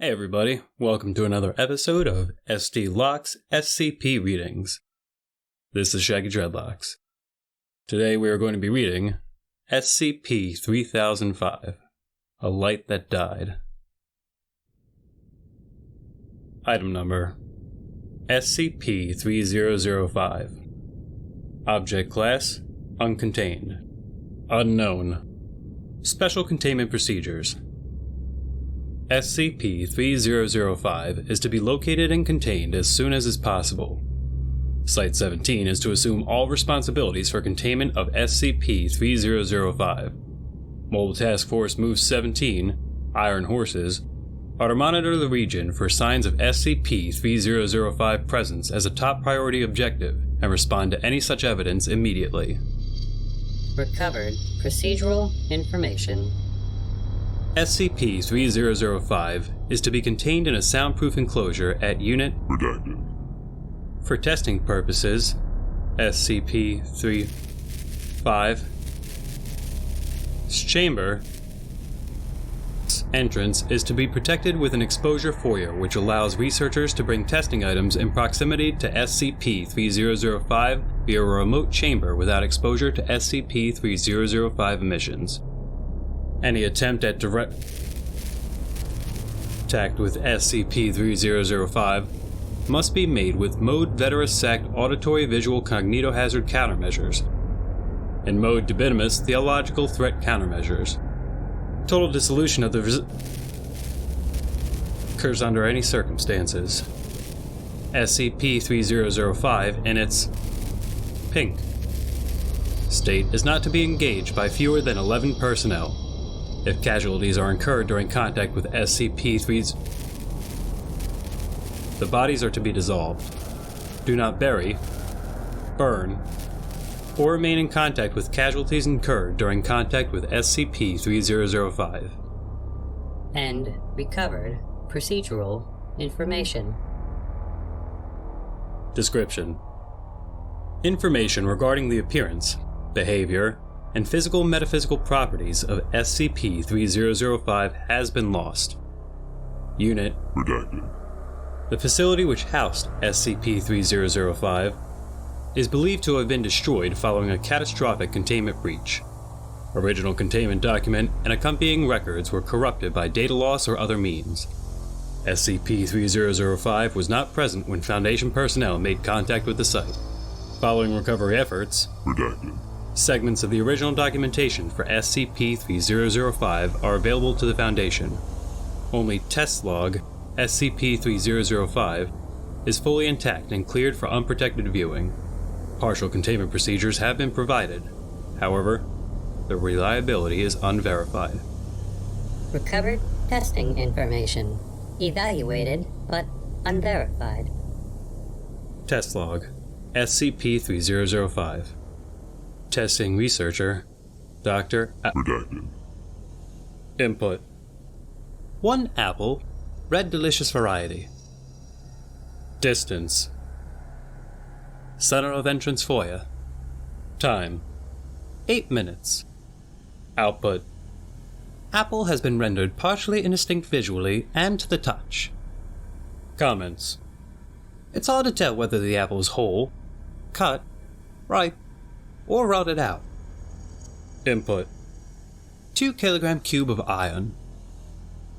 Hey everybody, welcome to another episode of SD Locks SCP Readings. This is Shaggy Dreadlocks. Today we are going to be reading SCP-3005, A Light That Died. Item Number SCP-3005. Object Class Uncontained. Unknown. Special Containment Procedures. SCP-3005 is to be located and contained as soon as is possible. Site-17 is to assume all responsibilities for containment of SCP-3005. Mobile Task Force Move-17, Iron Horses, are to monitor the region for signs of SCP-3005 presence as a top priority objective and respond to any such evidence immediately. Recovered procedural information. SCP-3005 is to be contained in a soundproof enclosure at Unit Redacted. For testing purposes, SCP-3005's chamber entrance is to be protected with an exposure foyer which allows researchers to bring testing items in proximity to SCP-3005 via a remote chamber without exposure to SCP-3005 emissions. Any attempt at direct contact with SCP-3005 must be made with Mode Veterosect Auditory Visual Cognitohazard Countermeasures and Mode De Minimis Theological Threat Countermeasures. Total dissolution of the occurs under any circumstances. SCP-3005 in its pink state is not to be engaged by fewer than 11 personnel. If casualties are incurred during contact with SCP-3005, the bodies are to be dissolved. Do not bury, burn, or remain in contact with casualties incurred during contact with SCP-3005. And recovered procedural information. Description: information regarding the appearance, behavior, and physical metaphysical properties of SCP-3005 has been lost. Unit Redacted. The facility which housed SCP-3005 is believed to have been destroyed following a catastrophic containment breach. Original containment document and accompanying records were corrupted by data loss or other means. SCP-3005 was not present when Foundation personnel made contact with the site. Following recovery efforts, Redacted. segments of the original documentation for SCP-3005 are available to the Foundation. Only test log SCP-3005 is fully intact and cleared for unprotected viewing. Partial containment procedures have been provided. However, their reliability is unverified. Recovered testing information. Evaluated, but unverified. Test log SCP-3005. Testing researcher, Dr. Redacted. Input: 1 apple, red delicious variety. Distance: center of entrance foyer. Time: 8 minutes. Output: apple has been rendered partially indistinct visually and to the touch. Comments: it's hard to tell whether the apple is whole, cut, ripe, or rotted out. Input: 2 kilogram cube of iron.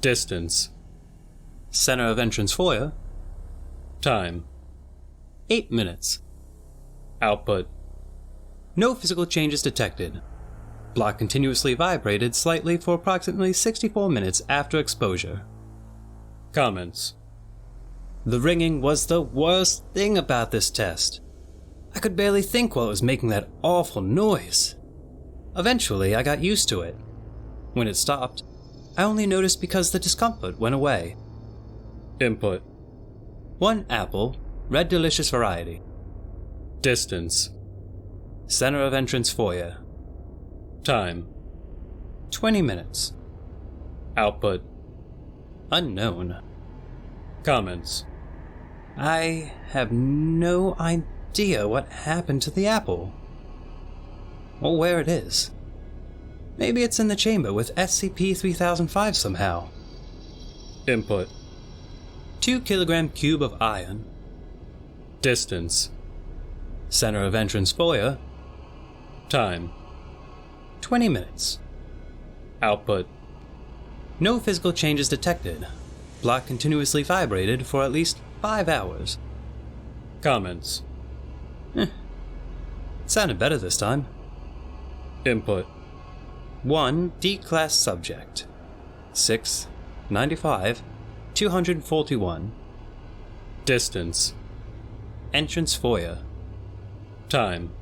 Distance: center of entrance foyer. Time: 8 minutes. Output: no physical changes detected. Block continuously vibrated slightly for approximately 64 minutes after exposure. Comments: the ringing was the worst thing about this test. I could barely think while it was making that awful noise. Eventually, I got used to it. When it stopped, I only noticed because the discomfort went away. Input: 1 apple, red delicious variety. Distance: center of entrance foyer. Time: 20 minutes. Output: unknown. Comments: I have no idea what happened to the apple, or where it is. Maybe it's in the chamber with SCP-3005 somehow. Input: 2 kilogram cube of iron. Distance. Center of entrance foyer. Time. 20 minutes. Output. No physical changes detected. Block continuously vibrated for at least 5 hours. Comments. It sounded better this time. Input. 1 D-class subject. 6, 95, 241. Distance. Entrance foyer. Time.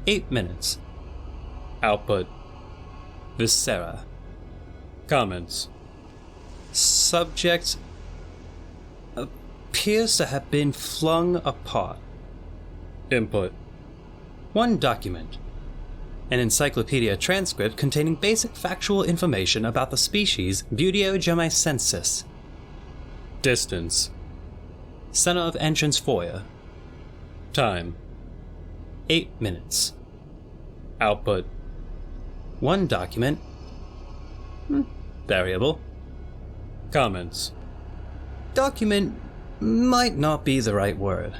8 minutes. Output. Viscera. Comments. Subject appears to have been flung apart. Input. 1 document. An encyclopedia transcript containing basic factual information about the species Buteogemicensis. Distance. Center of entrance foyer. Time. 8 minutes. Output. 1 document. Variable. Comments. Document might not be the right word.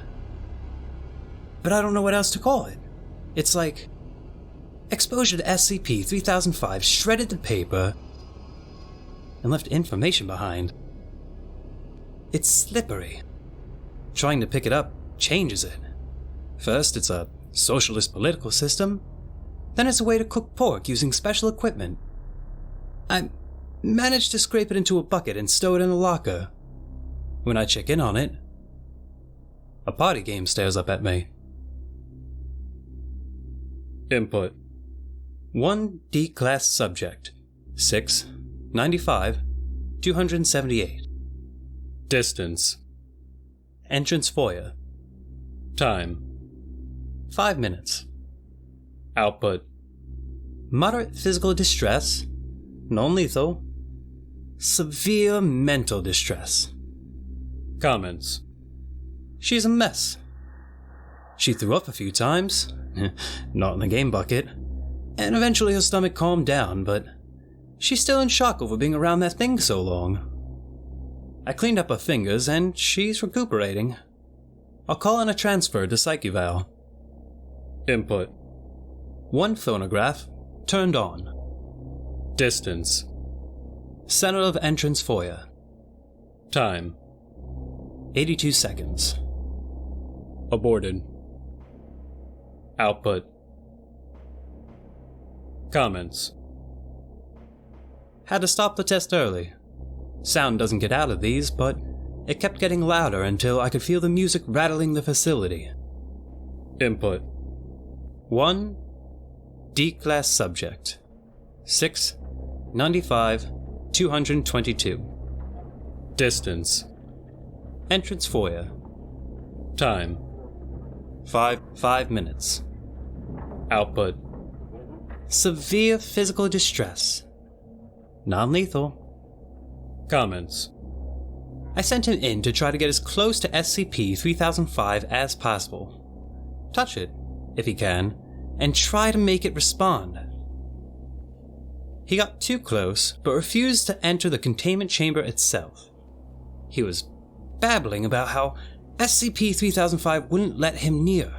But I don't know what else to call it. It's like exposure to SCP-3005 shredded the paper and left information behind. It's slippery. Trying to pick it up changes it. First, it's a socialist political system. Then it's a way to cook pork using special equipment. I managed to scrape it into a bucket and stow it in a locker. When I check in on it, a party game stares up at me. Input. 1 D-class subject. 6, 95, 278. Distance. Entrance foyer. Time. 5 minutes. Output. Moderate physical distress. Non-lethal. Severe mental distress. Comments. She's a mess. She threw up a few times. Not in the game bucket. And eventually her stomach calmed down, but she's still in shock over being around that thing so long. I cleaned up her fingers and she's recuperating. I'll call in a transfer to PsychEval. Input. 1 phonograph turned on. Distance. Center of entrance foyer. Time. 82 seconds. Aborted. Output. Comments. Had to stop the test early. Sound doesn't get out of these, but it kept getting louder until I could feel the music rattling the facility. Input. 1 D-class subject. 6, 95, 222. Distance. Entrance foyer. Time. 5 minutes. Output. Severe physical distress. Non-lethal. Comments. I sent him in to try to get as close to SCP-3005 as possible. Touch it, if he can, and try to make it respond. He got too close, but refused to enter the containment chamber itself. He was babbling about how SCP-3005 wouldn't let him near,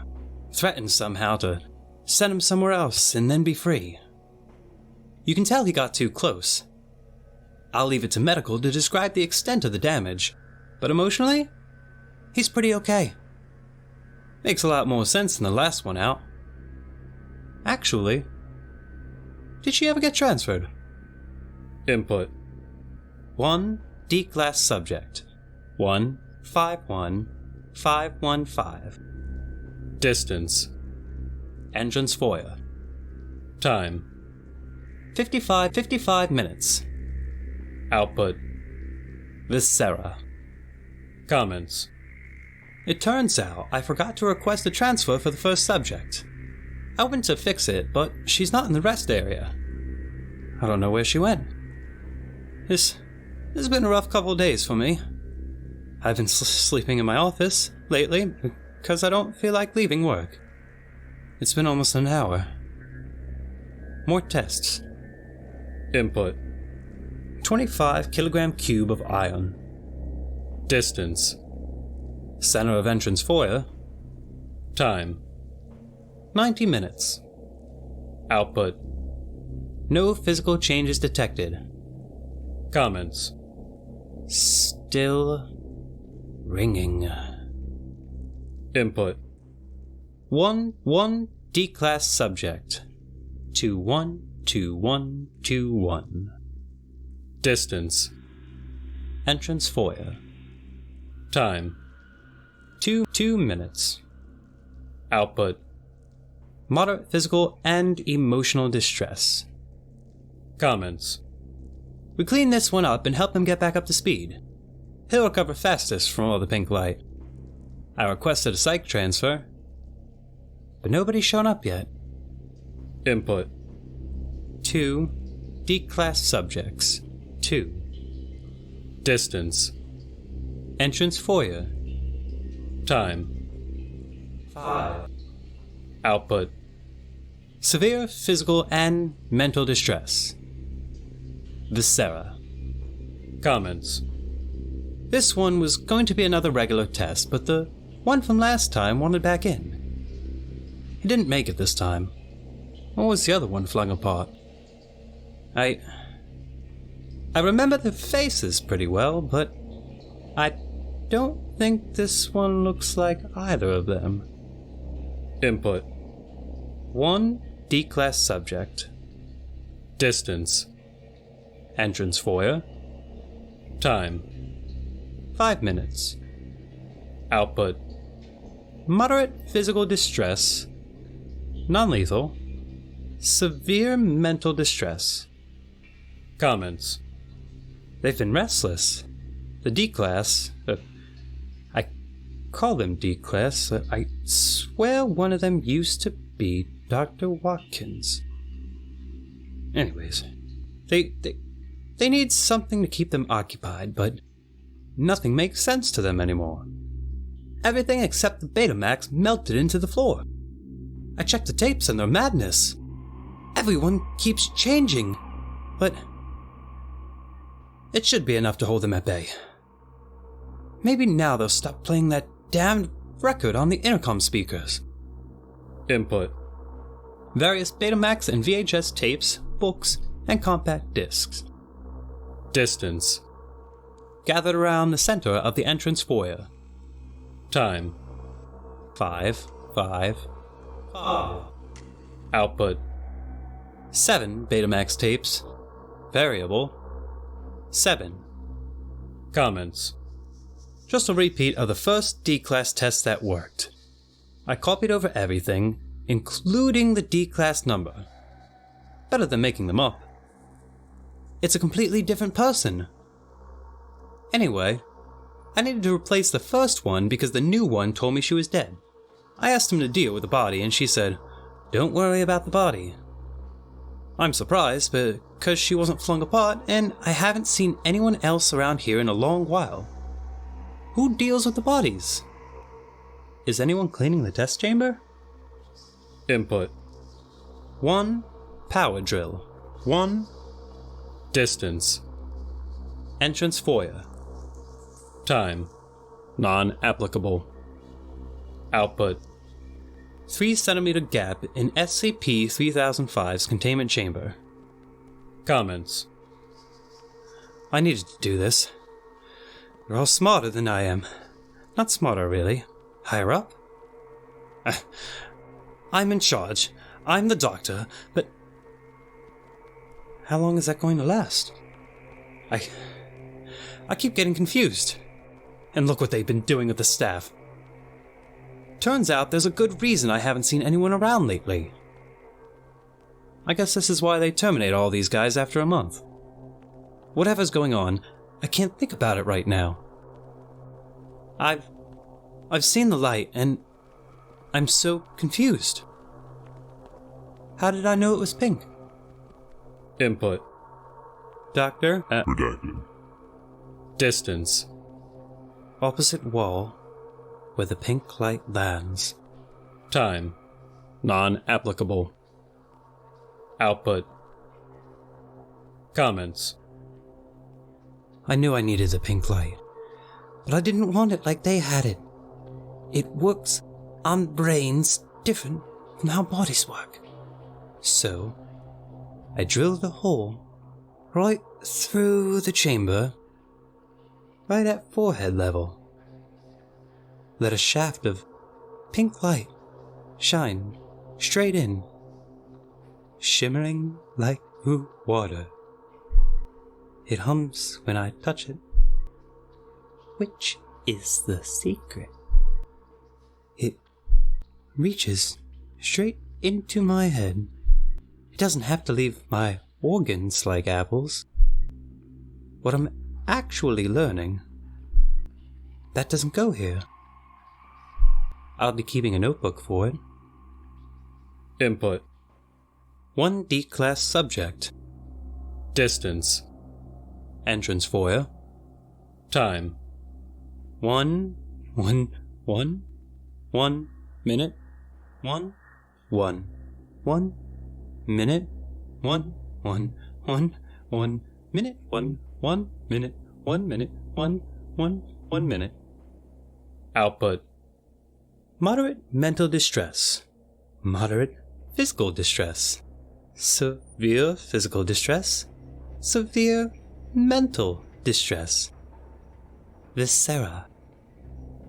threatened somehow to send him somewhere else and then be free. You can tell he got too close. I'll leave it to medical to describe the extent of the damage, but emotionally, he's pretty okay. Makes a lot more sense than the last one out. Actually, did she ever get transferred? Input. 1 D-class subject. 1, 51, 515. Distance. Entrance foyer. Time. 55 minutes. Output. Viscera. Comments. It turns out I forgot to request a transfer for the first subject. I went to fix it, but she's not in the rest area. I don't know where she went. This has been a rough couple days for me. I've been sleeping in my office lately because I don't feel like leaving work. It's been almost an hour. More tests. Input. 25 kilogram cube of iron. Distance. Center of entrance foyer. Time. 90 minutes. Output. No physical changes detected. Comments. Still ringing. Input. 1 D-class subject. 212121. Distance. Entrance foyer. Time. 2 minutes. Output. Moderate physical and emotional distress. Comments. We clean this one up and help him get back up to speed. He'll recover fastest from all the pink light. I requested a psych transfer, but nobody's shown up yet. Input. 2 D-class subjects. 2. Distance. Entrance foyer. Time. 5. Output. Severe physical and mental distress. Viscera. Comments. This one was going to be another regular test, but the one from last time wanted back in. He didn't make it this time. Or was the other one flung apart? I remember their faces pretty well, but I don't think this one looks like either of them. Input. 1 D-class subject. Distance. Entrance foyer. Time. 5 minutes. Output. Moderate physical distress. Non-lethal. Severe mental distress. Comments. They've been restless. The D-class, I call them D-class, I swear one of them used to be Dr. Watkins. Anyways, they need something to keep them occupied, but nothing makes sense to them anymore. Everything except the Betamax melted into the floor. I checked the tapes and they're madness. Everyone keeps changing, but it should be enough to hold them at bay. Maybe now they'll stop playing that damned record on the intercom speakers. Input. Various Betamax and VHS tapes, books, and compact discs. Distance. Gathered around the center of the entrance foyer. Time. 5. Output. 7 Betamax tapes. Variable. 7. Comments. Just a repeat of the first D-class test that worked. I copied over everything, including the D-class number. Better than making them up. It's a completely different person. Anyway, I needed to replace the first one because the new one told me she was dead. I asked him to deal with the body and she said, "Don't worry about the body." I'm surprised because she wasn't flung apart and I haven't seen anyone else around here in a long while. Who deals with the bodies? Is anyone cleaning the test chamber? Input. 1 power drill. 1 distance. Entrance foyer. Time. Non-applicable. Output. 3 centimeter gap in SCP-3005's containment chamber. Comments. I needed to do this. You're all smarter than I am. Not smarter, really. Higher up? I'm in charge. I'm the doctor, but how long is that going to last? I keep getting confused. And look what they've been doing with the staff. Turns out there's a good reason I haven't seen anyone around lately. I guess this is why they terminate all these guys after a month. Whatever's going on, I can't think about it right now. I've seen the light and I'm so confused. How did I know it was pink? Input. Doctor at Redacted. Distance. Opposite wall where the pink light lands. Time. Non-applicable. Output. Comments. I knew I needed the pink light. but I didn't want it like they had it. It works on brains different from how bodies work. So, I drilled a hole right through the chamber, right at forehead level. Let a shaft of pink light shine straight in, shimmering like blue water. It hums when I touch it, which is the secret. It reaches straight into my head. It doesn't have to leave my organs like apples. What I'm actually learning, that doesn't go here. I'll be keeping a notebook for it. Input. 1 D-class subject. Distance. Entrance foyer. Time. 1 minute. 1 minute. 1 minute. 1 minute. 1 minute. 1 minute. Output. Moderate mental distress. Moderate physical distress. Severe physical distress. Severe mental distress. Viscera.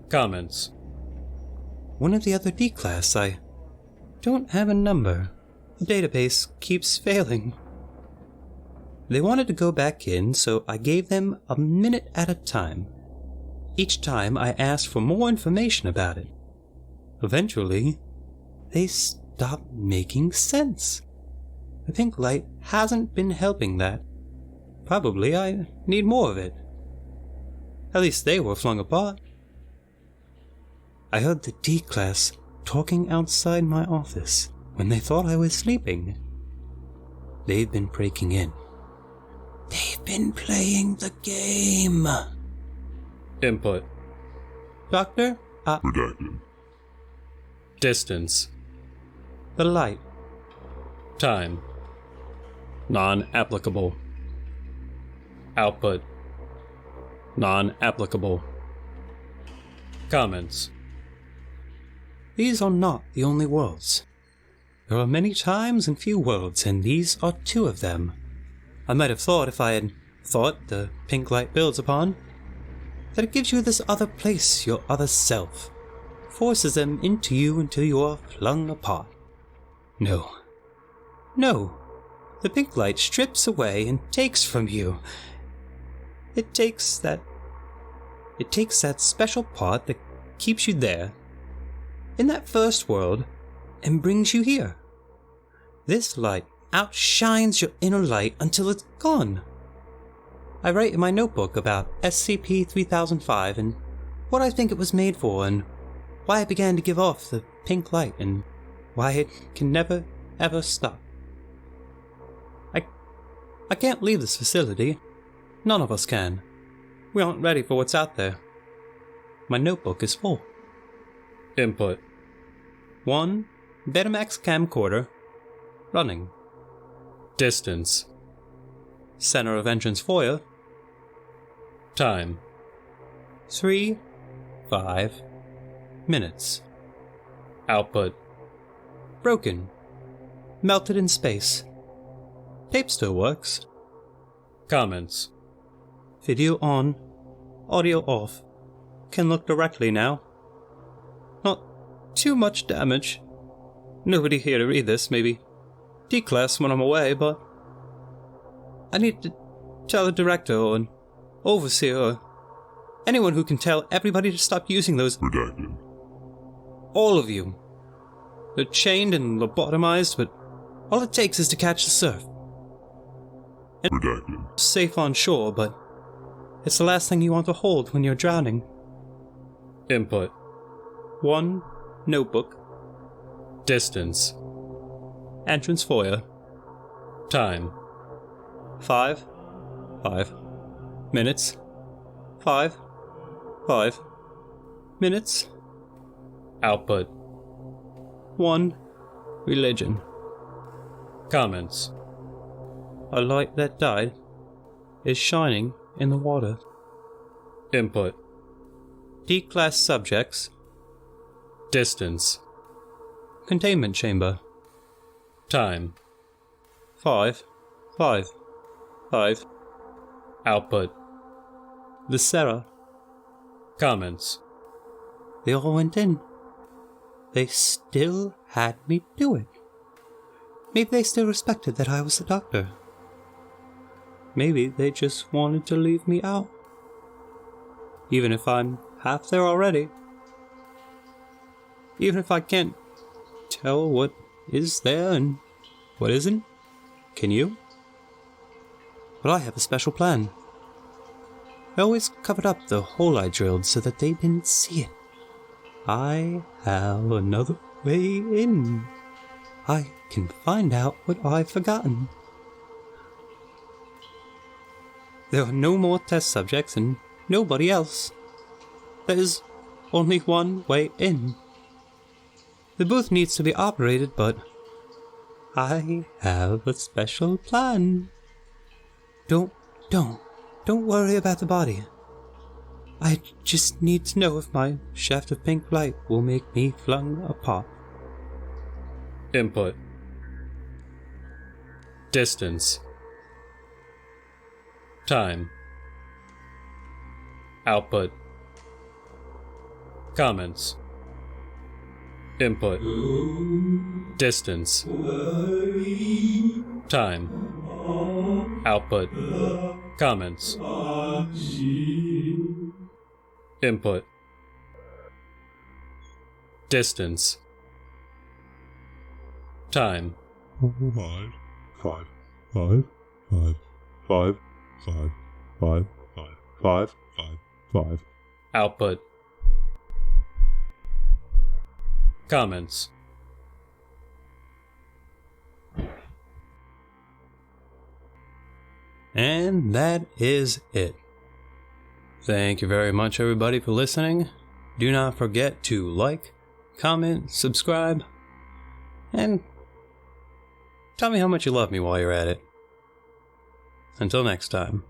Comments. One of the other D-class, I don't have a number. The database keeps failing. They wanted to go back in, so I gave them a minute at a time. Each time I asked for more information about it. Eventually, they stopped making sense. The pink light hasn't been helping that. Probably I need more of it. At least they were flung apart. I heard the D-class talking outside my office when they thought I was sleeping. They've been breaking in. They've been playing the game. Input. Doctor, Redacted. Distance. the light. Time. Non-applicable. Output. Non-applicable. Comments. These are not the only worlds. There are many times and few worlds, and these are two of them. I might have thought, if I had thought the pink light builds upon, that it gives you this other place, your other self, forces them into you until you are flung apart. No. No. The pink light strips away and takes from you. It takes that special part that keeps you there, in that first world, and brings you here. This light outshines your inner light until it's gone. I write in my notebook about SCP-3005 and what I think it was made for, and why it began to give off the pink light, and why it can never, ever stop. I can't leave this facility. None of us can. We aren't ready for what's out there. My notebook is full. Input. 1 Betamax camcorder. Running. Distance. Center of entrance foyer. Time. 3-5 minutes. Output. Broken. Melted in space. Tape still works. Comments. Video on. Audio off. Can look directly now. Not too much damage. Nobody here to read this, maybe D-class when I'm away, but I need to tell the director or an overseer or anyone who can tell everybody to stop using those. Redacted. All of you. They're chained and lobotomized, but all it takes is to catch the surf. And Redacted. safe on shore, but it's the last thing you want to hold when you're drowning. Input. 1 notebook. Distance. Entrance foyer. Time. 5 minutes. 5 minutes. Output. 1 religion. Comments. A light that died is shining in the water. Input. D-class subjects. Distance. Containment chamber. Time. 5. Output. The Sarah. Comments. They all went in. They still had me do it. Maybe they still respected that I was the doctor. Maybe they just wanted to leave me out. Even if I'm half there already. Even if I can't tell what is there and what isn't. Can you? But I have a special plan. I always covered up the hole I drilled so that they didn't see it. I have another way in. I can find out what I've forgotten. There are no more test subjects and nobody else. There is only one way in. The booth needs to be operated, but I have a special plan. Don't worry about the body. I just need to know if my shaft of pink light will make me flung apart. Input. Distance. Time. Output. Comments. Input. Distance. Time. Output. Comments. Input. Distance. Time. 5. Output. Comments. And that is it. Thank you very much, everybody, for listening. Do not forget to like, comment, subscribe, and tell me how much you love me while you're at it. Until next time.